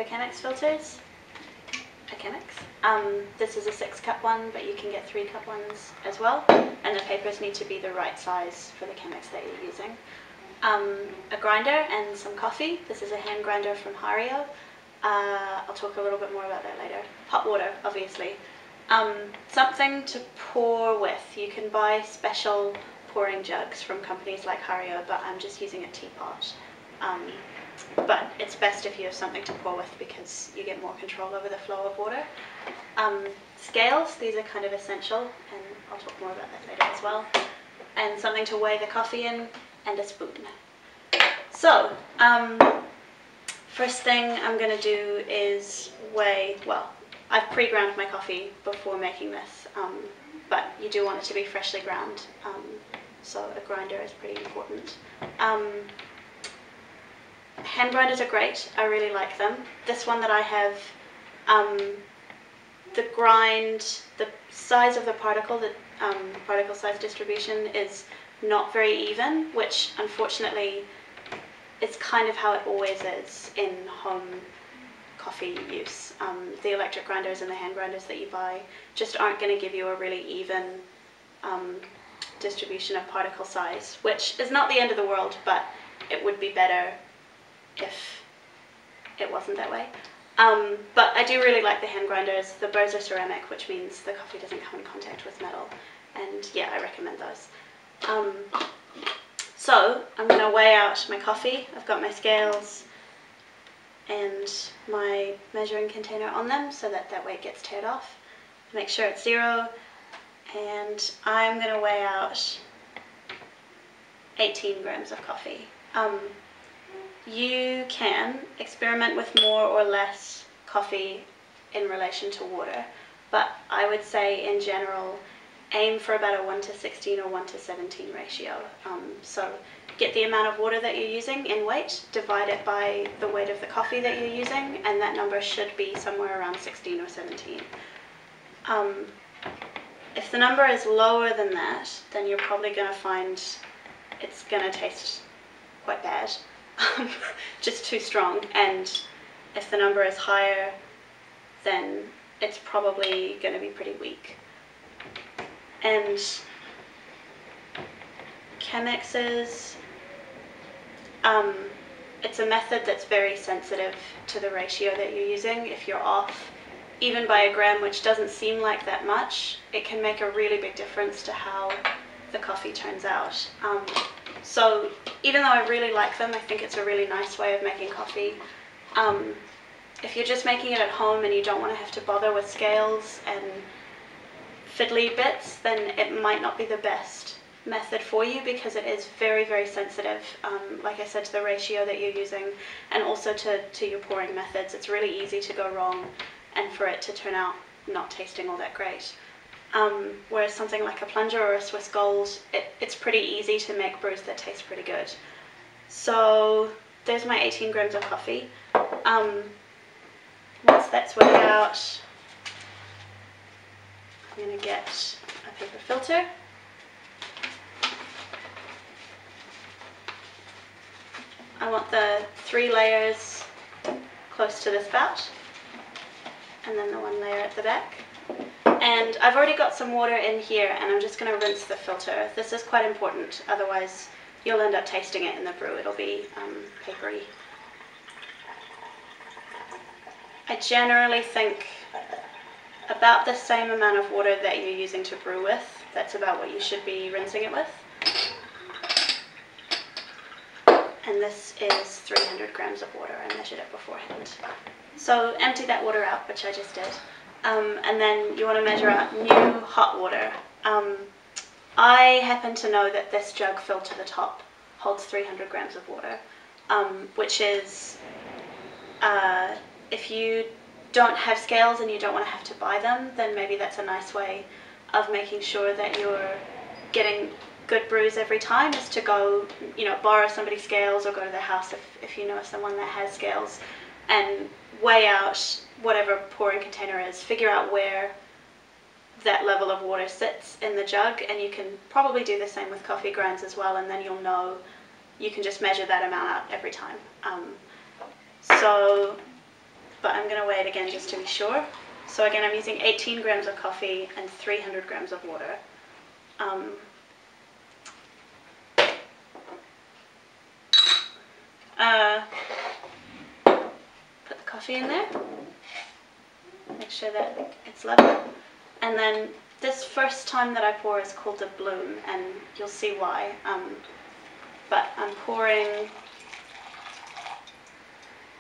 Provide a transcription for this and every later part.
Chemex filters. A Chemex. This is a 6-cup one, but you can get 3-cup ones as well. And the papers need to be the right size for the Chemex that you're using. A grinder and some coffee. This is a hand grinder from Hario. I'll talk a little bit more about that later. Hot water, obviously. Something to pour with. You can buy special pouring jugs from companies like Hario, but I'm just using a teapot. But it's best if you have something to pour with because you get more control over the flow of water. Scales, these are kind of essential, and I'll talk more about that later as well. And something to weigh the coffee in, and a spoon. So, first thing I'm going to do is weigh, well, I've pre-ground my coffee before making this, but you do want it to be freshly ground, so a grinder is pretty important. Hand grinders are great, I really like them. This one that I have, the size of the particle, the particle size distribution is not very even, which unfortunately it's kind of how it always is in home coffee use. The electric grinders and the hand grinders that you buy just aren't going to give you a really even distribution of particle size, which is not the end of the world, but it would be better if it wasn't that way. But I do really like the hand grinders. The burrs are ceramic, which means the coffee doesn't come in contact with metal, and yeah, I recommend those. So I'm going to weigh out my coffee. I've got my scales and my measuring container on them so that that weight gets tared off. Make sure it's 0, and I'm going to weigh out 18 grams of coffee. You can experiment with more or less coffee in relation to water, but I would say in general aim for about a 1:16 or 1:17 ratio. So get the amount of water that you're using in weight, divide it by the weight of the coffee that you're using, and that number should be somewhere around 16 or 17. If the number is lower than that, then you're probably going to find it's going to taste quite bad, just too strong, and if the number is higher, then it's probably going to be pretty weak. And Chemex's, it's a method that's very sensitive to the ratio that you're using. If you're off even by a gram, which doesn't seem like that much, it can make a really big difference to how the coffee turns out. So even though I really like them, I think it's a really nice way of making coffee. If you're just making it at home and you don't want to have to bother with scales and fiddly bits, then it might not be the best method for you because it is very, very sensitive, like I said, to the ratio that you're using, and also to your pouring methods. It's really easy to go wrong and for it to turn out not tasting all that great. Whereas something like a plunger or a Swiss Gold, it's pretty easy to make brews that taste pretty good. So there's my 18 grams of coffee. Once that's weighed out, I'm going to get a paper filter. I want the 3 layers close to the spout, and then the 1 layer at the back. And I've already got some water in here, and I'm just going to rinse the filter. This is quite important, otherwise you'll end up tasting it in the brew. It'll be papery. I generally think about the same amount of water that you're using to brew with. That's about what you should be rinsing it with. And this is 300 grams of water. I measured it beforehand. So empty that water out, which I just did. And then you want to measure out new hot water. I happen to know that this jug filled to the top holds 300 grams of water, which is, if you don't have scales and you don't want to have to buy them, then maybe that's a nice way of making sure that you're getting good brews every time, is to go, borrow somebody's scales or go to their house if you know someone that has scales, and weigh out whatever pouring container is, figure out where that level of water sits in the jug, and you can probably do the same with coffee grinds as well, and then you'll know, you can just measure that amount out every time. So but I'm going to weigh it again just to be sure. So again, I'm using 18 grams of coffee and 300 grams of water. Put the coffee in there, make sure that it's level, and then this first time that I pour is called a bloom, and you'll see why. But I'm pouring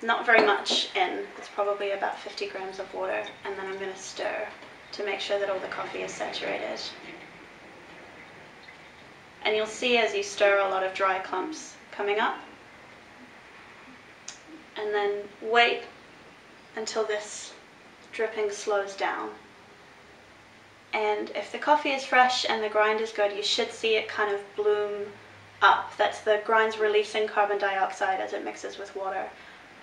not very much in. It's probably about 50 grams of water, and then I'm going to stir to make sure that all the coffee is saturated. And you'll see as you stir a lot of dry clumps coming up. And then wait until this dripping slows down. And if the coffee is fresh and the grind is good, you should see it kind of bloom up. That's the grind's releasing carbon dioxide as it mixes with water.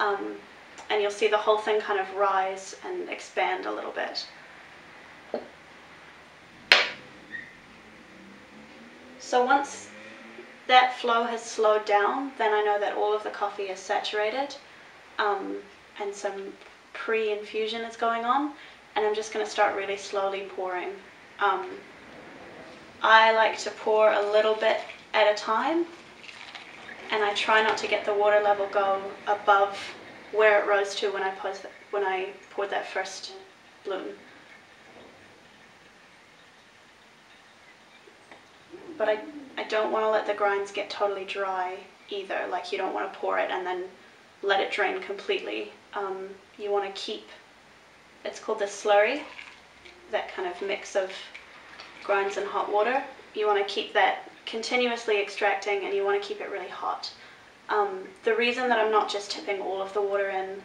And you'll see the whole thing kind of rise and expand a little bit. So once that flow has slowed down, then I know that all of the coffee is saturated, and some pre-infusion is going on, and I'm just going to start really slowly pouring. I like to pour a little bit at a time, and I try not to get the water level go above where it rose to when I poured that first bloom. But I don't want to let the grinds get totally dry either. Like, you don't want to pour it and then let it drain completely. You want to keep, it's called the slurry, that kind of mix of grinds and hot water. You want to keep that continuously extracting, and you want to keep it really hot. The reason that I'm not just tipping all of the water in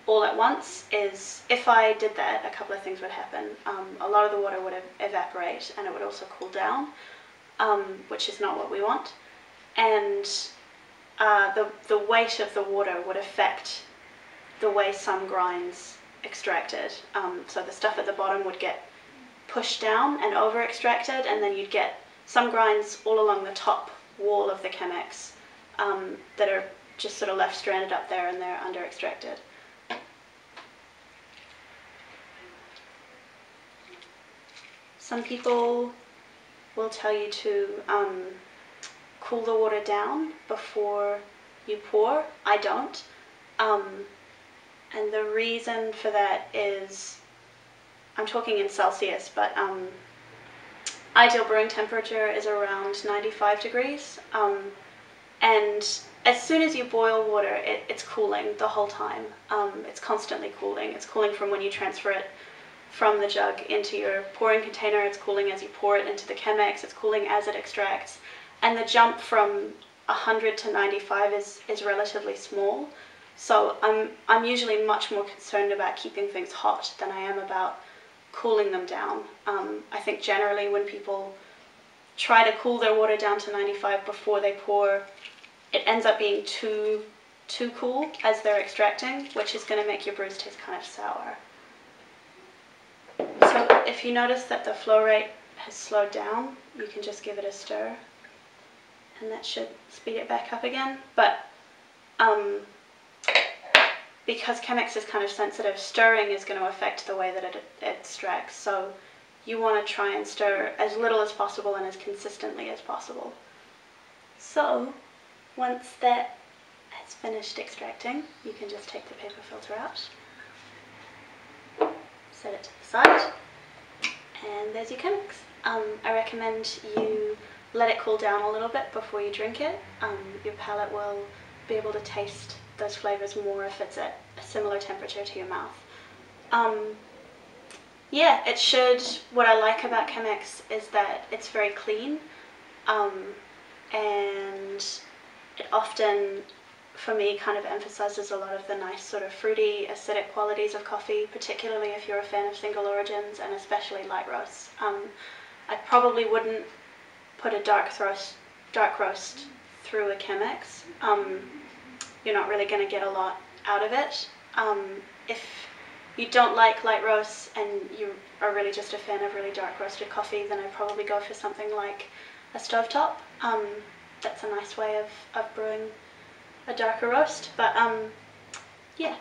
all at once is if I did that, a couple of things would happen. A lot of the water would evaporate, and it would also cool down, which is not what we want. And the weight of the water would affect the way some grinds extracted. So the stuff at the bottom would get pushed down and over extracted, and then you'd get some grinds all along the top wall of the Chemex that are just sort of left stranded up there, and they're under extracted. Some people will tell you to cool the water down before you pour. I don't. And the reason for that is, I'm talking in Celsius, but ideal brewing temperature is around 95 degrees. And as soon as you boil water, it's cooling the whole time. It's constantly cooling. It's cooling from when you transfer it from the jug into your pouring container. It's cooling as you pour it into the Chemex. It's cooling as it extracts. And the jump from 100 to 95 is relatively small. So I'm usually much more concerned about keeping things hot than I am about cooling them down. I think generally when people try to cool their water down to 95 before they pour, it ends up being too cool as they're extracting, which is going to make your brews taste kind of sour. So if you notice that the flow rate has slowed down, you can just give it a stir, and that should speed it back up again. But because Chemex is kind of sensitive, stirring is going to affect the way that it extracts. So you want to try and stir as little as possible and as consistently as possible. So once that has finished extracting, you can just take the paper filter out, set it to the side, and there's your Chemex. I recommend you let it cool down a little bit before you drink it. Your palate will be able to taste those flavors more if it's at a similar temperature to your mouth. Yeah, it should. What I like about Chemex is that it's very clean, and it often, for me, kind of emphasizes a lot of the nice sort of fruity, acidic qualities of coffee, particularly if you're a fan of single origins, and especially light roasts. I probably wouldn't put a dark roast through a Chemex. You're not really going to get a lot out of it. If you don't like light roasts and you are really just a fan of really dark roasted coffee, then I'd probably go for something like a stovetop. That's a nice way of brewing a darker roast. But yeah.